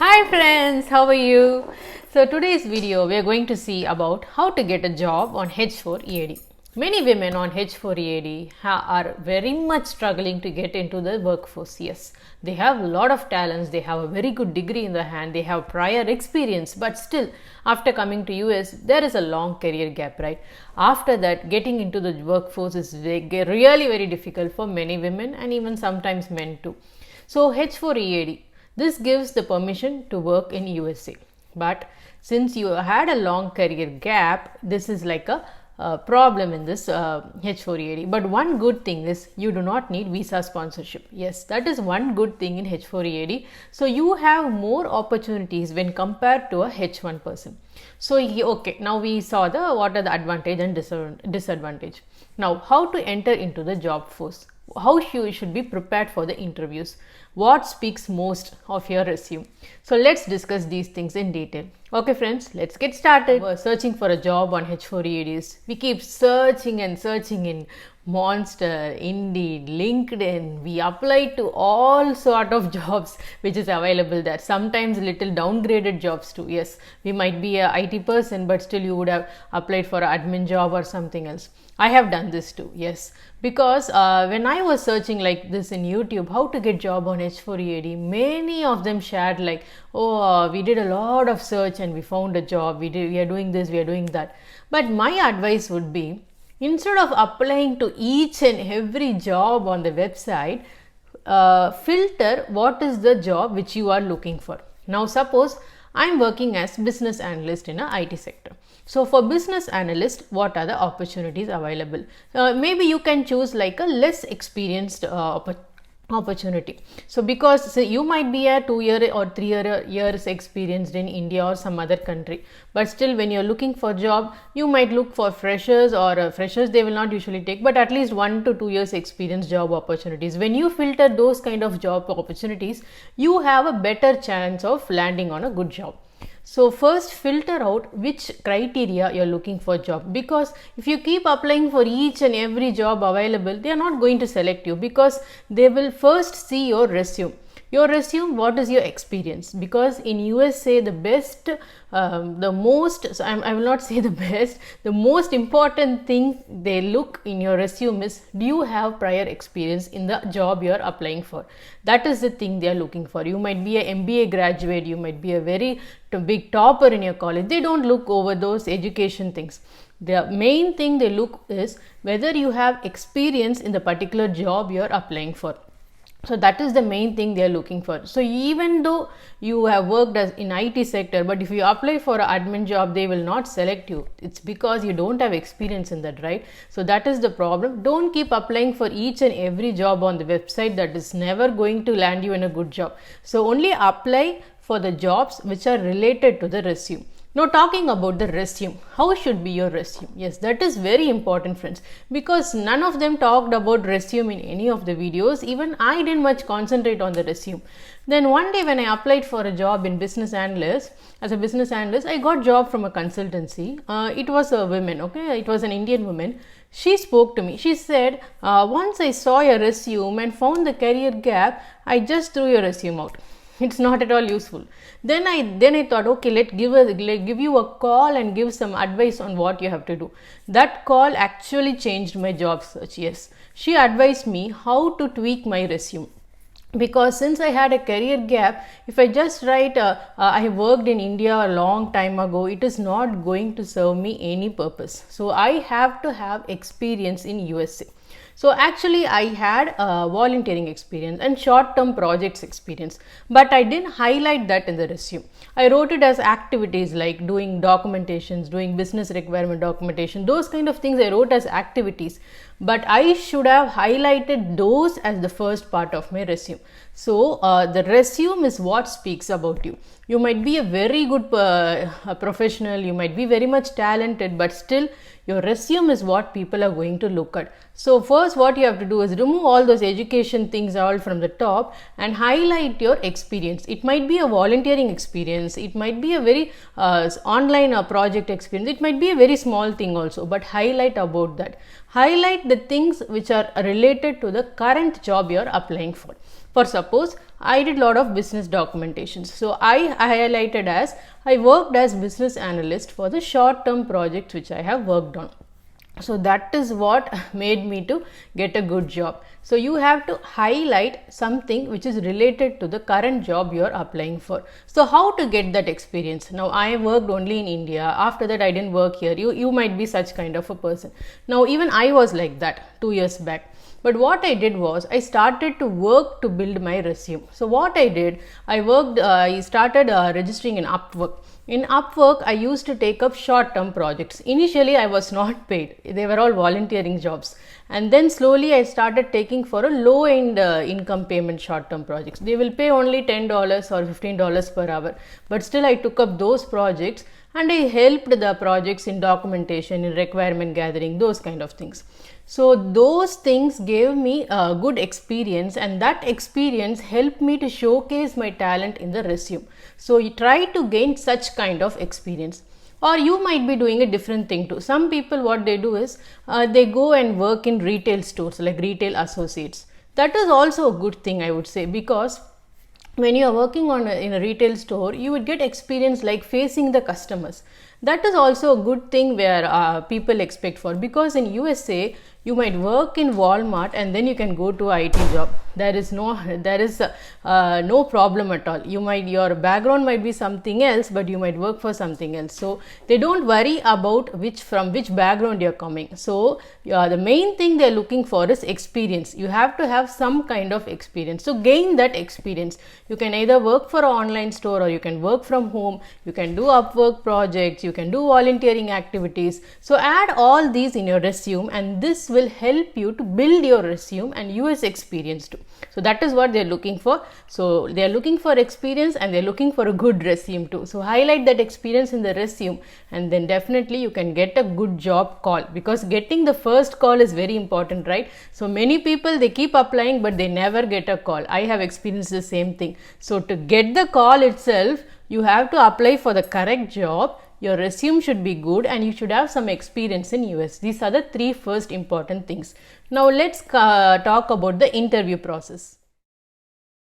Hi friends, how are you? So today's video we are going to see about how to get a job on H4 EAD. Many women on H4 EAD are very much struggling to get into the workforce. Yes, they have a lot of talents, they have a very good degree in the hand, they have prior experience, but still after coming to US there is a long career gap, right? After that, getting into the workforce is really very difficult for many women and even sometimes men too. So H4 EAD, this gives the permission to work in USA. But since you had a long career gap, this is like a problem in this H4 EAD. But one good thing is you do not need visa sponsorship. Yes, that is one good thing in H4 EAD. So you have more opportunities when compared to a H1 person. So okay, now we saw what are the advantage and disadvantage. Now how to enter into the job force. How you should be prepared for the interviews. What speaks most of your resume. So let's discuss these things in detail. Okay friends, let's get started. We're searching for a job on H4 EADs. We keep searching and searching in Monster, Indeed, LinkedIn. We apply to all sort of jobs which is available there. Sometimes little downgraded jobs too. Yes, we might be a IT person, but still you would have applied for an admin job or something else. I have done this too, yes, because when I was searching like this in YouTube, how to get job on H4 EAD, many of them shared like, oh, we did a lot of search and we found a job, we are doing this, we are doing that. But my advice would be, instead of applying to each and every job on the website, filter what is the job which you are looking for. Now suppose I am working as business analyst in a IT sector. So for business analyst, what are the opportunities available? Maybe you can choose like a less experienced opportunity. So because you might be a 2 year or 3 years experienced in India or some other country, but still when you're looking for job, you might look for freshers or freshers they will not usually take, but at least 1 to 2 years experience job opportunities. When you filter those kind of job opportunities, you have a better chance of landing on a good job. So first filter out which criteria you're looking for job, because if you keep applying for each and every job available, they are not going to select you, because they will first see your resume. Your resume, what is your experience? Because in USA the best, the most, so I will not say the best, the most important thing they look in your resume is, do you have prior experience in the job you are applying for? That is the thing they are looking for. You might be a MBA graduate, you might be a very big topper in your college. They don't look over those education things. The main thing they look is whether you have experience in the particular job you are applying for. So that is the main thing they are looking for. So even though you have worked as in IT sector, but if you apply for an admin job, they will not select you. It's because you don't have experience in that, right? So that is the problem. Don't keep applying for each and every job on the website. That is never going to land you in a good job. So only apply for the jobs which are related to the resume. Now talking about the resume, how should be your resume? Yes, that is very important friends, because none of them talked about resume in any of the videos. Even I didn't much concentrate on the resume. Then one day when I applied for a job in business analyst, as a business analyst, I got job from a consultancy. It was a woman, okay, it was an Indian woman. She spoke to me. She said, once I saw your resume and found the career gap, I just threw your resume out. It's not at all useful. Then I thought, okay, let's give you a call and give some advice on what you have to do. That call actually changed my job search. Yes, she advised me how to tweak my resume. Because since I had a career gap, if I just write I worked in India a long time ago, it is not going to serve me any purpose. So I have to have experience in USA. So actually I had volunteering experience and short-term projects experience, but I didn't highlight that in the resume. I wrote it as activities like doing documentations, doing business requirement documentation, those kind of things I wrote as activities, but I should have highlighted those as the first part of my resume. So the resume is what speaks about you. You might be a very good professional, you might be very much talented, but still your resume is what people are going to look at. So first what you have to do is remove all those education things all from the top and highlight your experience. It might be a volunteering experience, it might be a very online project experience, it might be a very small thing also, but highlight about that. Highlight the things which are related to the current job you are applying for. For suppose I did lot of business documentations, so I highlighted as I worked as business analyst for the short term projects which I have worked on. So that is what made me to get a good job. So you have to highlight something which is related to the current job you are applying for. So how to get that experience? Now I worked only in India. After that I didn't work here. You might be such kind of a person. Now even I was like that 2 years back. But what I did was I started to work to build my resume. So what I did, I started registering in Upwork. In Upwork, I used to take up short-term projects. Initially, I was not paid. They were all volunteering jobs. And then slowly I started taking for a low-end income payment short-term projects. They will pay only $10 or $15 per hour. But still I took up those projects and I helped the projects in documentation, in requirement gathering, those kind of things. So those things gave me a good experience, and that experience helped me to showcase my talent in the resume. So you try to gain such kind of experience. Or you might be doing a different thing too. Some people, what they do is they go and work in retail stores like retail associates. That is also a good thing, I would say, because when you are working in a retail store, you would get experience like facing the customers. That is also a good thing where people expect for, because in USA you might work in Walmart and then you can go to IT job. There is no problem at all. Your background might be something else, but you might work for something else. So they don't worry about from which background you are coming. So the main thing they are looking for is experience. You have to have some kind of experience. So gain that experience. You can either work for an online store or you can work from home. You can do Upwork projects. You can do volunteering activities. So add all these in your resume, and this will help you to build your resume and US experience too. So that is what they are looking for. So they are looking for experience and they are looking for a good resume too. So highlight that experience in the resume, and then definitely you can get a good job call, because getting the first call is very important, right? So many people, they keep applying but they never get a call. I have experienced the same thing. So to get the call itself, you have to apply for the correct job. Your resume should be good and you should have some experience in US. These are the 3 first important things. Now let's talk about the interview process.